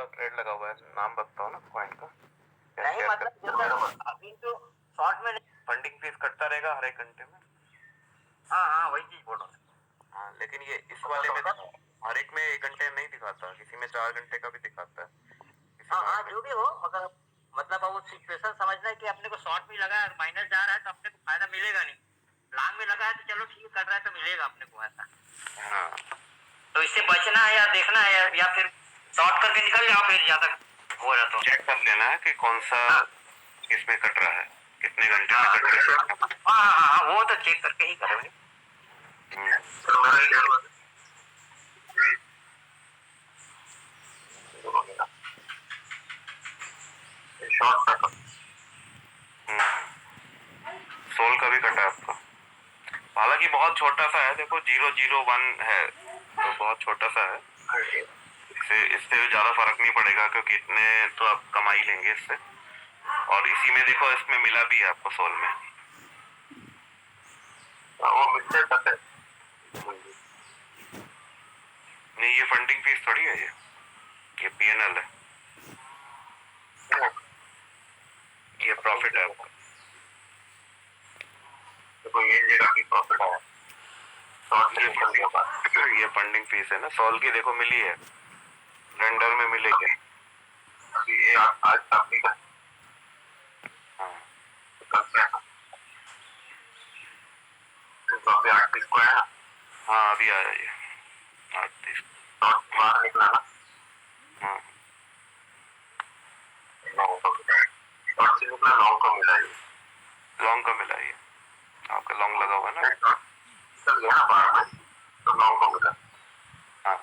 Trade लगा हुआ है? नाम बताओ ना कॉइन का। नहीं मतलब अभी तो शॉर्ट में फंडिंग फीस कटता रहेगा हर एक घंटे में। हाँ वही चीज बोल रहा हूँ। हाँ लेकिन ये इस वाले में हर एक में 1 घंटे नहीं दिखाता, किसी में 4 घंटे का भी दिखाता है। हाँ जो भी हो, मगर मतलब वो सिचुएशन समझना है कि अपने को शॉर्ट भी लगा है, माइनस जा रहा है तो अपने को फायदा मिलेगा नहीं। लॉन्ग में लगा है तो चलो ठीक कर रहा है तो मिलेगा अपने को ऐसा। हाँ तो इससे बचना है या देखना है या फिर शॉर्ट करके निकल जाओ फिर ज्यादा हो रहा तो चेक कर लेना है कि कौन सा किसमें कट रहा है, कितने घंटे में कट रहा है। हाँ वो तो चेक करके ही करोगे। सोल का भी कटा है आपका, हालांकि बहुत छोटा सा है, देखो 001 है तो बहुत छोटा सा है। इससे ज्यादा फर्क नहीं पड़ेगा क्योंकि इतने तो आप कमा ही लेंगे इससे। और इसी में देखो इसमें मिला भी है आपको सोल में, वो मिलते है। नहीं ये फंडिंग फीस थोड़ी है, ये पीएनएल है, ये प्रॉफिट है आपका। देखो ये काफी प्रॉफिट है, ये फंडिंग फीस है ना सॉल की, देखो मिली है, रेंडर में मिलेगी। ये आज काफी का हाँ अभी आया ये 8:30 बाहर निकला ना। लॉन्ग का मिला, ये लॉन्ग का मिला, ये आपका लॉन्ग लगा हुआ है ना, चल गया ना बाहर में तो लॉन्ग का मिला। हाँ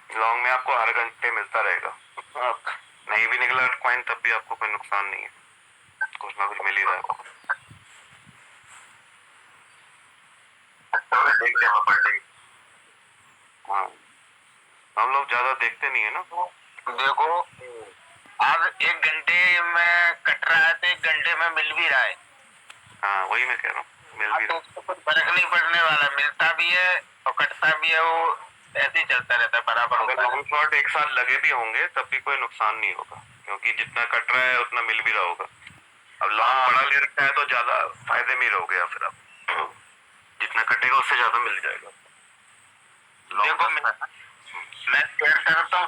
लॉन्ग में आपको हर घंटे मिलता रहेगा, नहीं भी निकला कॉइन तब भी आपको कोई नुकसान नहीं है, कुछ ना कुछ मिल ही रहा है। देख लिया हाँ हम लोग ज्यादा देखते नहीं है ना। देखो अब 1 घंटे में कट रहा है तो 1 घंटे में मिल भी रहा है। हाँ वही मैं कह रहा हूँ, मिल भी रहा है, कुछ फर्क नहीं पड़ने वाला, मिलता भी है और कटता भी है, वो ऐसे ही चलता रहता है बराबर। अगर लॉन्ग शॉट एक साथ लगे भी होंगे तब भी कोई नुकसान नहीं होगा क्योंकि जितना कट रहा है उतना मिल भी रहा होगा। अब लॉन्ग बड़ा ले रखा है तो ज्यादा फायदे में रहोगे या फिर आप जितना कटेगा उससे ज्यादा मिल जाएगा। देखो मैं शेयर करता हूँ,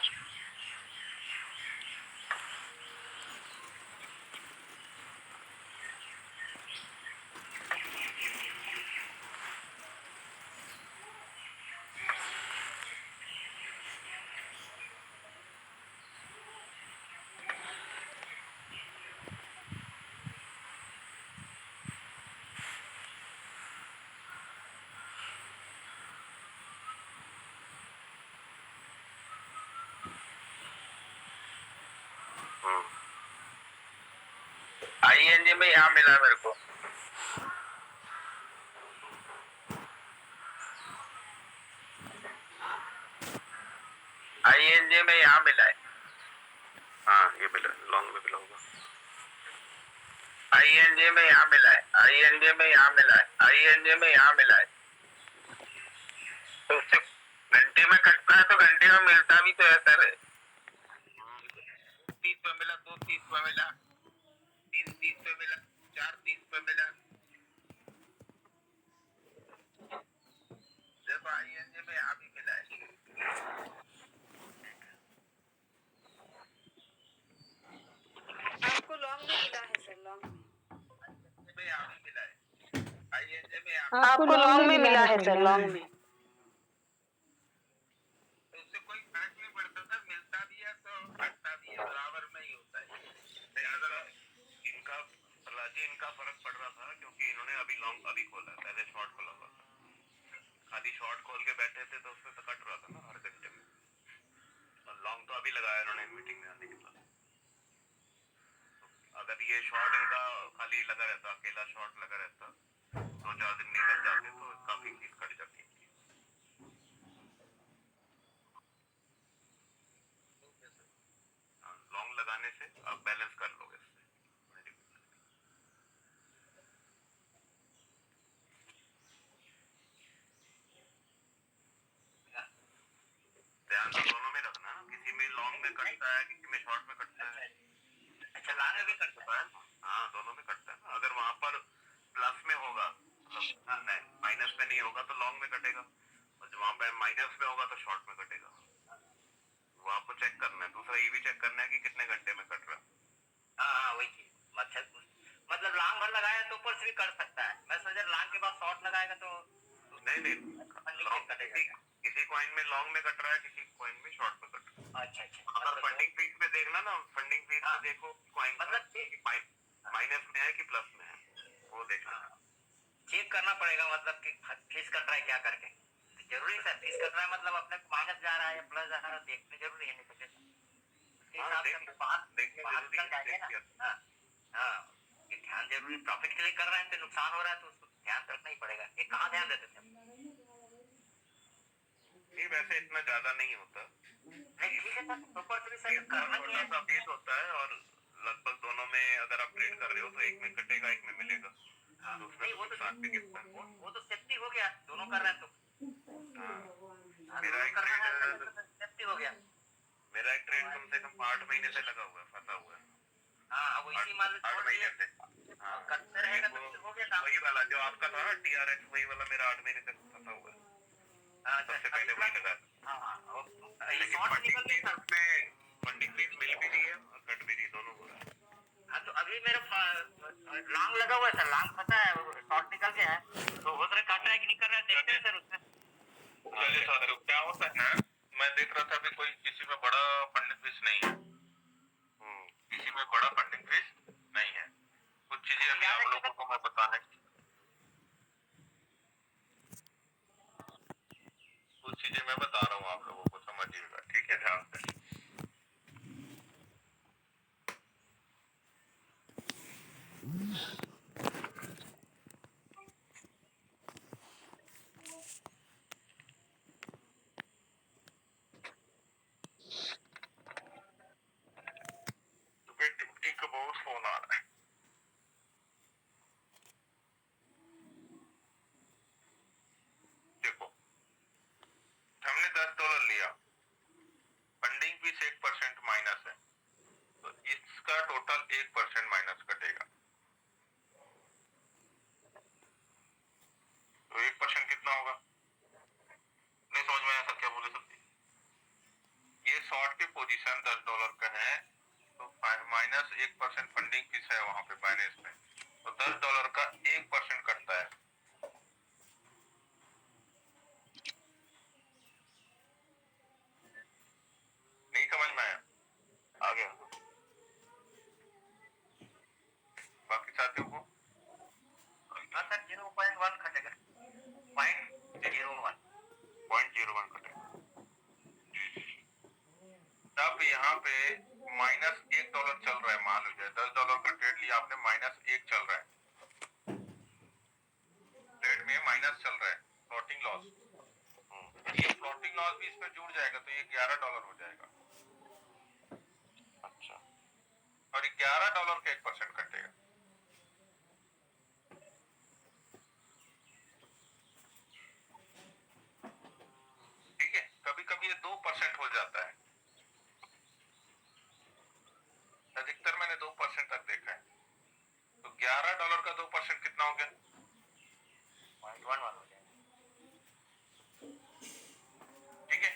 आईएनजी में यहाँ मिला मेरे को, आईएनजी में यहाँ मिला है। हाँ ये मिला, लॉन्ग में मिला होगा। आईएनजी में यहाँ मिला है, आईएनजी में यहाँ मिला है, आईएनजी में यहाँ मिला है। तो उससे घंटे में कटता है तो घंटे में मिलता भी तो है सर। 30 पे मिला, 2:30 पे मिला, 3:30 पे मिला, 4:30 पे मिला। देखो आईएनजी में यहाँ भी मिला है। आपको लॉन्ग में मिला है सर, लॉन्ग में यहाँ भी मिला है, आईएनजी में आपको लॉन्ग में मिला है सर, लॉन्ग में। उससे कोई फर्क नहीं पड़ता सर, मिलता भी है तो कटता भी है, बराबर में ही होता है। इनका फर्क पड़ रहा था क्योंकि इन्होंने अभी लॉन्ग अभी खोला, पहले शॉर्ट खोला हुआ था, खाली शॉर्ट खोल के बैठे थे तो उसमें तो कट रहा था ना हर घंटे में, और लॉन्ग तो अभी लगाया इन्होंने मीटिंग में आने के बाद। अगर ये शॉर्ट इनका खाली लगा रहता, अकेला शॉर्ट लगा रहता, 2-4 दिन निकल जाते तो काफी फीस कट जाती। लॉन्ग लगाने से आप बैलेंस कर लोगे इससे। लॉन्ग में कटता है, किसी में शॉर्ट में कटता है। अच्छा लॉन्ग में भी कर सकते हैं। हाँ, दोनों में कटता है ना। अगर वहां पर प्लस में होगा, मतलब माइनस में नहीं होगा तो लॉन्ग में कटेगा, और जो वहां पे माइनस में होगा तो शॉर्ट में कटेगा। वो आपको चेक करना है। दूसरा ये भी चेक करना है कि कितने घंटे में कट रहा है। हाँ वही चीज मतलब लॉन्ग भर लगाया तो ऊपर से भी कर सकता है। मैं सोचा लॉन्ग के बाद शॉर्ट लगाएगा तो नहीं, फंडिंग लॉन्ग कटेगा। किसी कॉइन में लॉन्ग में कट रहा है, किसी कॉइन में शॉर्ट में कट रहा है। अच्छा अच्छा अगर मतलब फंडिंग फीस में देखना ना, फंडिंग फीस हाँ। में देखो कॉइन मतलब माइनस में है कि प्लस में है, वो देखना। चेक करना पड़ेगा मतलब कि फीस कट रहा है क्या करके। जरूरी सर फीस कट रहा है मतलब अपने को माइनस जा रहा है या प्लस जा रहा है देखने जरूरी है, नहीं तो कैसे उसके हिसाब से बाहर निकल जाएंगे ना। हाँ हाँ ये ध्यान जरूरी, प्रॉफिट के लिए कर रहे हैं तो नुकसान हो रहा है तो उसको ध्यान रखना ही पड़ेगा। ये कहाँ ध्यान देते थे? नहीं, वैसे इतना ज्यादा नहीं होता। नहीं ठीक है सर, प्रॉपर से भी सर करना ही है। छोटा सा फीस होता है, और लगभग दोनों में अगर आप ट्रेड कर रहे हो तो एक में कटेगा, एक में मिलेगा। तो उसमें नहीं वो तो नुकसान भी कितना है। वो तो सेफ्टी हो गया, दोनों कर रहे हैं तो मेरा एक सेफ्टी हो गया। मेरा एक ट्रेड कम से कम 8 महीने से लगा हुआ है, फंसा हुआ है। हाँ वो इसी मान 8 महीने से। हाँ, करते रहेगा तो फिर हो गया काम। वही वाला जो आपका था ना TRX, वही वाला मेरा 8 महीने तक फंसा हुआ है। सबसे पहले वही लगा था। हाँ लेकिन शॉर्ट निकल गई सर। फंडिंग फीस मिल भी रही है और कट भी रही है, दोनों हो रहा है। हाँ तो अभी मेरा लॉन्ग लगा हुआ है सर, लॉन्ग फंसा है, शॉर्ट निकल गया है तो हो रहा काट रहा है कि नहीं कर रहा है देखते हैं सर उसमें। चलिए साथियों, क्या होता है ना, मैं देख रहा था अभी कोई किसी में बड़ा फंडिंग फीस नहीं है। किसी में बड़ा फंडिंग फीस नहीं है। कुछ चीजें अभी आप लोगों को मैं बताने कुछ चीजें मैं बता रहा हूँ, आप लोगों को समझिएगा, ठीक है, ध्यान से। तो टिप्टी का बहुत फोन आ रहा है। देखो, हमने $10 लिया, फंडिंग फीस 1% माइनस है, तो इसका टोटल 1% माइनस कटेगा। तो 1% कितना होगा? नहीं समझ में आया सर, क्या बोले सर? ये शॉर्ट की पोजीशन $10 का है, तो माइनस 1% फंडिंग फीस है वहां पे बाइनेंस में, तो $10 का 1% कटता है। नहीं समझ में आया? आ गया बाकी साथियों को? हाँ सर 0.1 कटेगा, 0.01 0.01 कटेगा। तब यहाँ पे -$1 चल रहा है, मान लीजिए $10 का ट्रेड लिया आपने, -1 चल रहा है, ट्रेड में माइनस चल रहा है, फ्लोटिंग लॉस। ये फ्लोटिंग लॉस भी इसमें जुड़ जाएगा तो ये $11 हो जाएगा। अच्छा, और $11 का 1% कटेगा। ठीक है, कभी कभी ये 2% हो जाता है, अधिकतर मैंने 2% तक देखा है। तो $11 का 2% कितना हो गया? 0.11 हो जाएगा। ठीक है,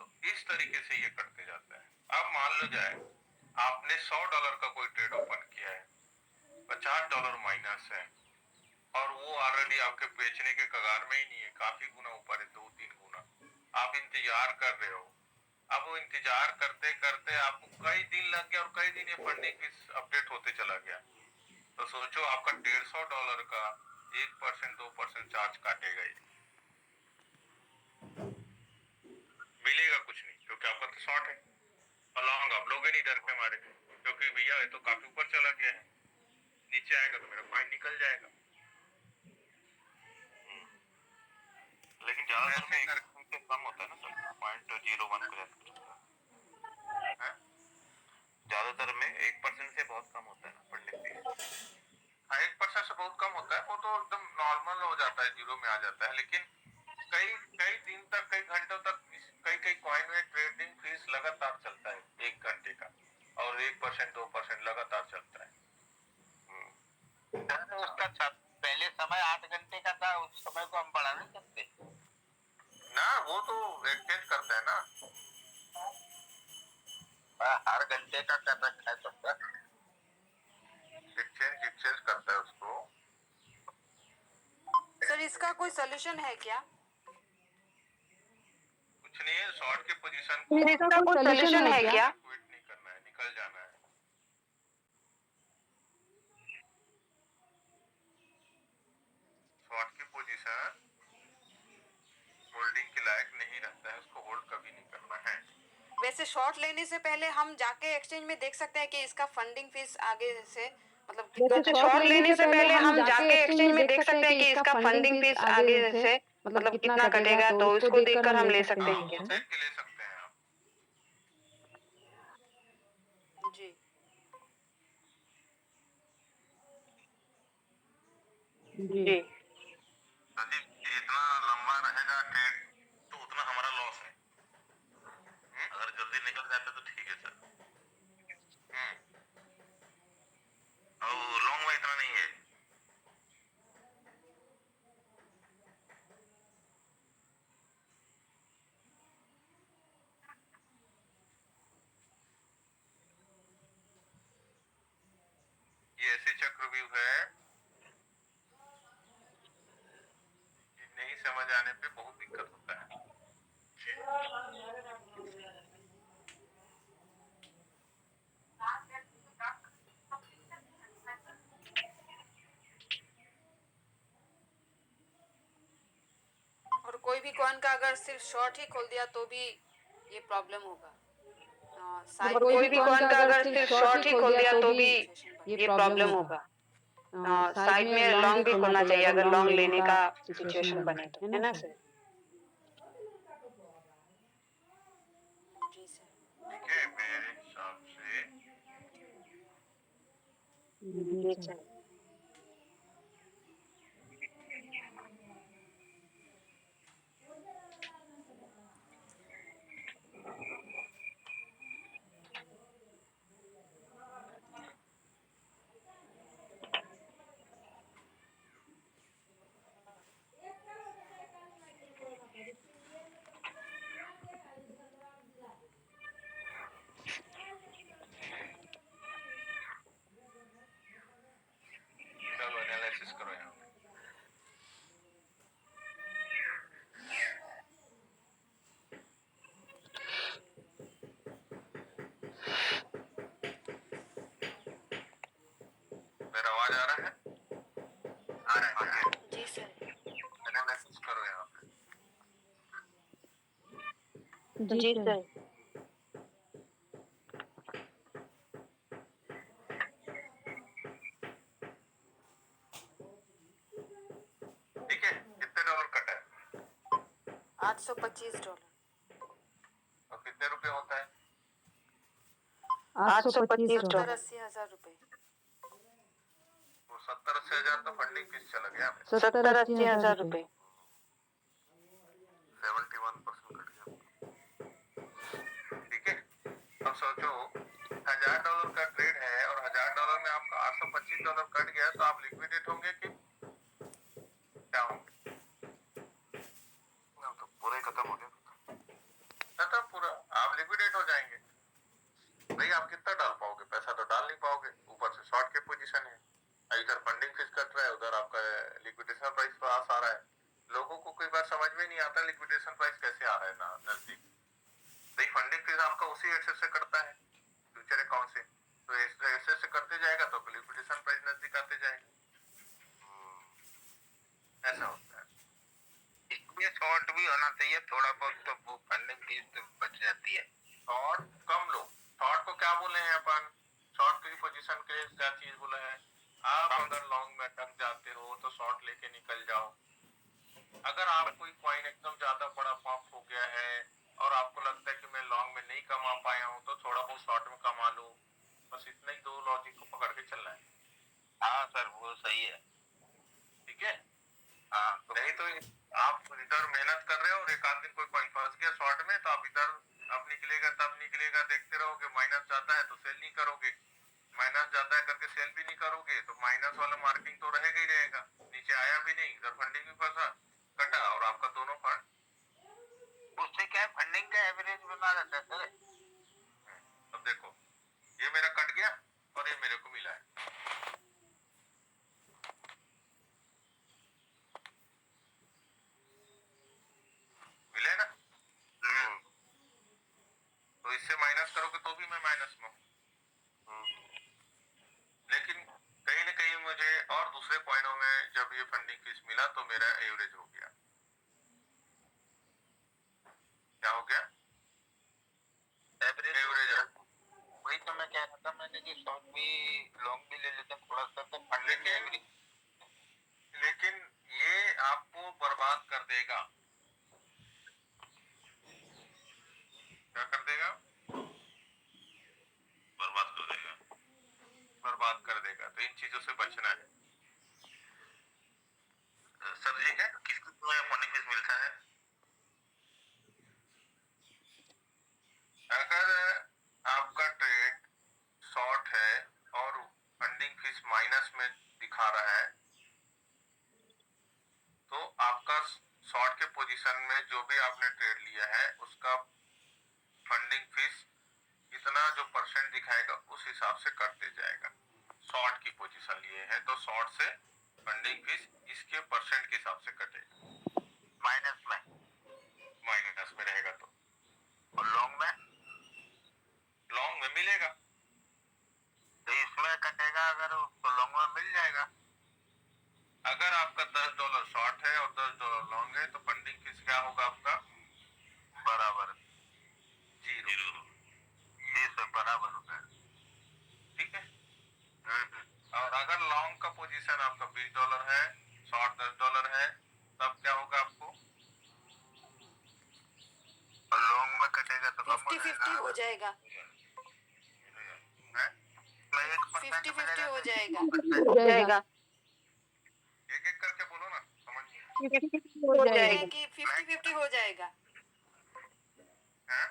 तो इस तरीके से ये करते जाता है। अब मान लो जाए आपने $100 का कोई ट्रेड ओपन किया है, $50 माइनस है, और वो ऑलरेडी आपके बेचने के कगार में ही नहीं है, काफी गुना ऊपर है, 2-3 गुना। आप इंतजार कर रहे हो, अब वो इंतजार करते करते आपको कई दिन लग गया, और कई दिन ये फंडिंग फीस अपडेट होते चला गया। तो सोचो आपका $150 का 1% 2% चार्ज काटेगा, ये मिलेगा कुछ नहीं, क्योंकि आपका तो शॉर्ट है। और लॉन्ग आप लोगे नहीं डर के मारे, क्योंकि भैया ये तो काफी ऊपर चला गया है, नीचे आएगा तो मेरा कॉइन निकल जाएगा। लेकिन ज्यादातर में 1% से कम होता है ना सर, 0.01 को जैसे ज्यादातर में 1% से बहुत कम होता है ना फंडिंग फीस। हाँ, 1% से बहुत कम होता है, वो तो एकदम नॉर्मल हो जाता है, जीरो में आ जाता है। लेकिन कई कई दिन तक, कई घंटों तक कई कई कॉइन में ट्रेडिंग फीस लगातार चलता है। हर घंटे का कर रखा है सबका, एक्सचेंज करता है उसको। सर इसका कोई सोल्यूशन है क्या? कुछ नहीं है, शॉर्ट की पोजीशन को सर इसका कोई सोल्यूशन है क्या? क्विट नहीं करना है, निकल जाना है। शॉर्ट की पोजीशन होल्डिंग के लायक नहीं रहता है, उसको होल्ड कभी नहीं करना है। वैसे शॉर्ट लेने से पहले हम जाके एक्सचेंज में देख सकते हैं कि इसका फंडिंग फीस आगे से मतलब कितना शॉर्ट लेने से पहले हम जाके एक्सचेंज में देख सकते हैं कि इसका फंडिंग फीस आगे से मतलब कितना कटेगा, तो उसको देखकर हम ले सकते हैं क्या? देख के ले सकते हैं आप। जी जी तो जी जितना लंबा रहेगा ट्रेड तो उतना हमारा लॉस है। अगर जल्दी निकल जाता तो ठीक है सर। और लॉन्ग में इतना नहीं है। ये ऐसे चक्रव्यूह है कि नहीं समझ आने पे बहुत दिक्कत होता है। और कोई भी कॉइन का अगर सिर्फ शॉर्ट ही खोल दिया तो भी ये प्रॉब्लम होगा। और कोई भी कॉइन का अगर सिर्फ शॉर्ट ही खोल दिया तो भी ये प्रॉब्लम होगा। साइड में लॉन्ग भी खोलना चाहिए अगर लॉन्ग लेने का सिचुएशन बने तो, है ना सर? जी सर। ठीक है, मेरे हिसाब से जी सर। चलो एनालिसिस करो यहाँ पे। मेरा आवाज आ रहा है? आ रहा है। जी सर। एनालिसिस करो यहाँ पे। जी सर। ठीक है, कितने डॉलर कटा है? $825। और कितने रुपए होता है? 825 70-80 हज़ार रुपए। वो 70-80 हजार तो फंडिंग फीस चला गया। 70-80 हज़ार रुपए। 71% कट गया। ठीक है, अब सोचो $1000 का ट्रेड है और $1000 में आपका $825 कट गया तो आप लिक्विडेट होंगे कि क्या होंगे? तो पूरा ही खत्म हो गया। खत्म पूरा, आप लिक्विडेट हो जाएंगे। भाई आप कितना डाल पाओगे? पैसा तो डाल नहीं पाओगे, ऊपर से शॉर्ट के पोजीशन है, इधर फंडिंग फीस कट रहा है, उधर आपका लिक्विडेशन प्राइस पास आ रहा है। लोगों को कई बार समझ में नहीं आता लिक्विडेशन प्राइस कैसे आ रहा है ना नजदीक। भाई फंडिंग फीस आपका उसी एक्सेस से करता है, फ्यूचर अकाउंट से, तो एक्सेस से करते जाएगा तो लिक्विडेशन प्राइस नजदीक आते जाएगा। ऐसा होता है। इसमें शॉर्ट भी होना चाहिए थोड़ा बहुत, तो वो फंडिंग फीस तो बच जाती है। शॉर्ट कम लो। शॉर्ट को क्या बोले हैं अपन? शॉर्ट की पोजीशन के क्या चीज बोले हैं? आप अगर लॉन्ग में अटक जाते हो तो शॉर्ट लेके निकल जाओ। अगर आप कोई कॉइन एकदम ज्यादा बड़ा पंप हो गया है और आपको लगता है कि मैं लॉन्ग में नहीं कमा पाया हूँ तो थोड़ा बहुत शॉर्ट में कमा लो। बस इतना ही दो लॉजिक को पकड़ के चलना है। हाँ सर, वो सही है। ठीक है, हाँ तो नहीं तो आप इधर मेहनत कर रहे हो और एक आध दिन कोई कॉइन फंस गया शॉर्ट में तो आप इधर अब निकलेगा तब निकलेगा देखते रहोगे। माइनस जाता है तो सेल नहीं करोगे, माइनस जाता है करके सेल भी नहीं करोगे तो माइनस वाला मार्किंग तो रहेगा ही रहेगा। नीचे आया भी नहीं, इधर फंडिंग भी फंसा, कटा और आपका दोनों फंड। उससे क्या है, फंडिंग का एवरेज बना रहता है। अब देखो मैं माइनस में हूँ। लेकिन कहीं ना कहीं मुझे और दूसरे पॉइंटों में जब ये फंडिंग फीस मिला तो मेरा एवरेज हो गया। क्या हो गया? एवरेज। वही तो मैं कह रहा था, मैंने कि शॉर्ट भी लॉन्ग भी ले लेते हैं थोड़ा सा तो फंडिंग एवरेज। लेकिन ये आपको बर्बाद कर देगा। क्या कर देगा? बर्बाद कर देगा। बर्बाद कर देगा। तो इन चीजों से बचना है। सर ठीक है, किसको फंडिंग फीस मिलता है? अगर आपका ट्रेड शॉर्ट है और फंडिंग फीस माइनस में दिखा रहा है तो आपका शॉर्ट के पोजीशन में जो भी आपने ट्रेड लिया है उसका फंडिंग फीस इतना जो परसेंट दिखाएगा उस हिसाब से करते जाएगा। शॉर्ट की पोजीशन लिए है तो शॉर्ट से फंडिंग फीस इसके परसेंट के हिसाब से कटेगा। माइनस में रहेगा तो। और लॉन्ग में मिलेगा तो इसमें कटेगा अगर तो लॉन्ग में मिल जाएगा। अगर आपका $10 शॉर्ट है और $10 लॉन्ग है तो फंडिंग फीस क्या होगा आपका? बराबर जीरो। ये सब बराबर होता है। ठीक है। और अगर लॉन्ग का पोजीशन आपका $20 है, शॉर्ट $10 है, तब क्या होगा आपको? और लॉन्ग में कटेगा तो कम 50-50 हो जाएगा। है? 50-50 हो जाएगा। हो जाएगा। एक एक करके बोलो ना, समझ नहीं हो बोल रहे जाएगा। हैं कि 50-50 हो जाएगा। है?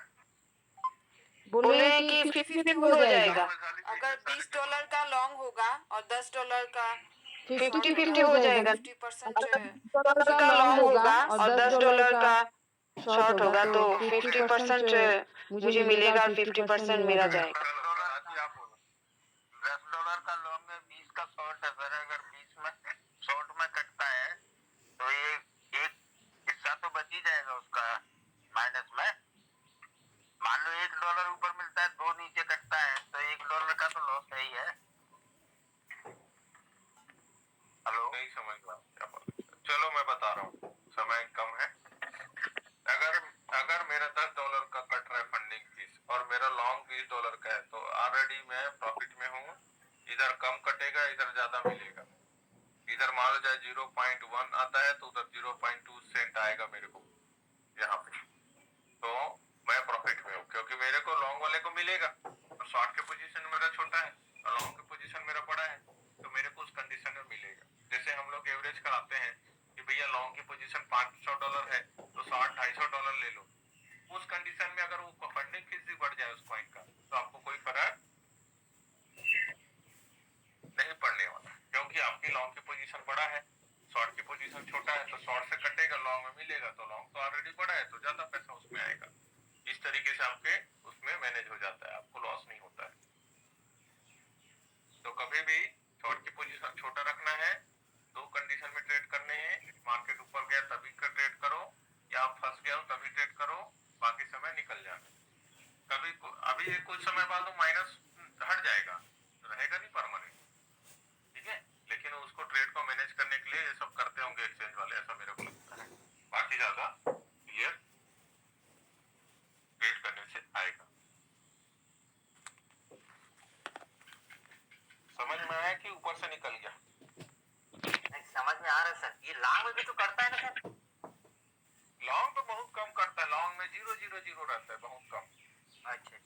बोल रहे हैं कि 50-50 हो जाएगा। अगर $20 का लॉन्ग होगा और $10 का 50-50 हो जाएगा। 50% $10 का लॉन्ग होगा और $10 का शॉर्ट होगा तो 50% मुझे मिलेगा और 50% मेरा जाएगा। $10 का लॉन्ग है, 20 का शॉर्ट है सर। अगर 20 में शॉर्ट में कटता है तो ये एक हिस्सा तो बच ही जाएगा उसका माइनस में। मान लो $1 ऊपर मिलता है, 2 नीचे कटता है तो $1 का तो लॉस है ही है। हेलो, नहीं समझ रहा क्या बोल रहे हैं। चलो मैं बता रहा हूँ, समय कम है। अगर अगर मेरा $10 का कट रहा है फंडिंग फीस और मेरा लॉन्ग $20 का है तो ऑलरेडी मैं प्रॉफिट में हूँ। इधर कम कटेगा, इधर ज्यादा मिलेगा। इधर मान लो चाहे 0.1 आता है तो उधर 0.2 सेंट आएगा मेरे को यहाँ पे, तो मैं प्रॉफिट में हूँ क्योंकि मेरे को लॉन्ग वाले को मिलेगा और शॉर्ट के पोजीशन मेरा छोटा है और लॉन्ग के पोजीशन मेरा बड़ा है तो मेरे को उस कंडीशन में मिलेगा। जैसे हम लोग एवरेज कराते हैं कि भैया लॉन्ग की पोजीशन $500 है तो शॉर्ट $250 ले लो। उस कंडीशन में अगर वो फंडिंग फीस भी बढ़ जाए उस कॉइन का तो आपको कोई फर्क नहीं पड़ने वाला क्योंकि आपकी लॉन्ग की पोजीशन बड़ा है, शॉर्ट की पोजीशन छोटा है तो शॉर्ट से कटेगा, लॉन्ग में मिलेगा तो लॉन्ग तो ऑलरेडी बड़ा है तो ज्यादा पैसा उसमें आएगा। इस तरीके से आपके उसमें मैनेज हो जाता है, आपको लॉस नहीं होता है। तो कभी भी शॉर्ट की पोजीशन छोटा रखना है, 2 कंडीशन में ट्रेड करने हैं। मार्केट ऊपर गया तभी का ट्रेड करो या आप फंस गए हो तभी ट्रेड करो, बाकी समय निकल जाना। कभी अभी कुछ समय बाद माइनस हट जाएगा, रहेगा नहीं परमानेंट, ठीक है। लेकिन उसको ट्रेड को मैनेज करने के लिए ये सब करते होंगे एक्सचेंज वाले, ऐसा मेरे को लगता है। बाकी ज्यादा क्लियर ट्रेड करने से आएगा। समझ में आया कि ऊपर से निकल गया? नहीं समझ में आ रहा है सर। ये लॉन्ग में भी तो करता है ना सर? लॉन्ग तो बहुत कम करता है, लॉन्ग में 0.00 रहता है, बहुत कम। अच्छा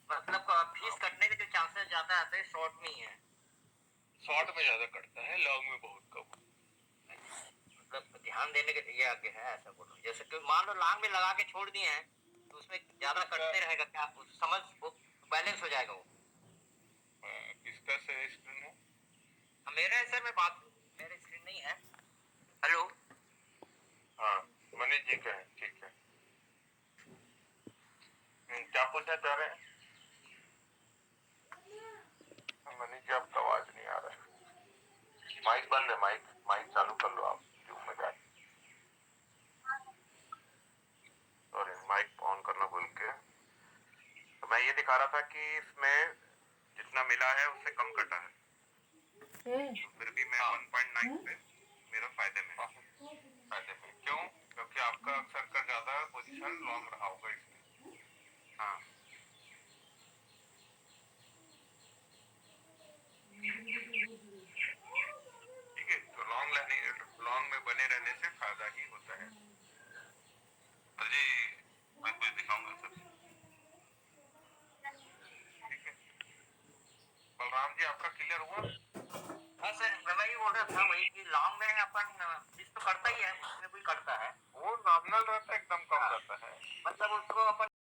मतलब फीस कटने के जो चांसेस ज्यादा आते हैं शॉर्ट में ही है। शॉर्ट में ज्यादा कटता है, लॉन्ग में बहुत कम। मतलब ध्यान देने के लिए आगे है ऐसा बोलो। जैसे कि मान लो लॉन्ग में लगा के छोड़ दिए हैं तो उसमें ज्यादा कटते रहेगा, क्या समझ वो बैलेंस हो जाएगा वो। किसका से स्क्रीन है? मेरा है सर, मैं बात मेरे स्क्रीन नहीं है। हेलो, हाँ मनीष जी का है, ठीक है। क्या पूछना चाह रहे हैं? मनीष जी आपका आवाज नहीं आ रहा है। माइक बंद है, माइक माइक चालू कर लो आप जूम में जाके। सॉरी माइक ऑन करना भूल के। तो मैं ये दिखा रहा था कि इसमें जितना मिला है उससे कम कटा है, तो फिर भी मैं 1.9 पे मेरा फायदे में है। फायदे में क्यों? क्योंकि आपका अक्सर का ज्यादा पोजीशन लॉन्ग रहा होगा इसमें। हाँ, ठीक है, तो लॉन्ग में बने रहने से फायदा ही होता है। जी मैं कुछ दिखाऊंगा सर। ठीक है बलराम जी, आपका क्लियर हुआ? हाँ सर, मैं वही बोल रहा था, वही कि लॉन्ग में अपन फिश तो करता ही है, उसमें भी करता है, वो नॉमिनल रहता है, एकदम कम रहता है। मतलब उसको अपन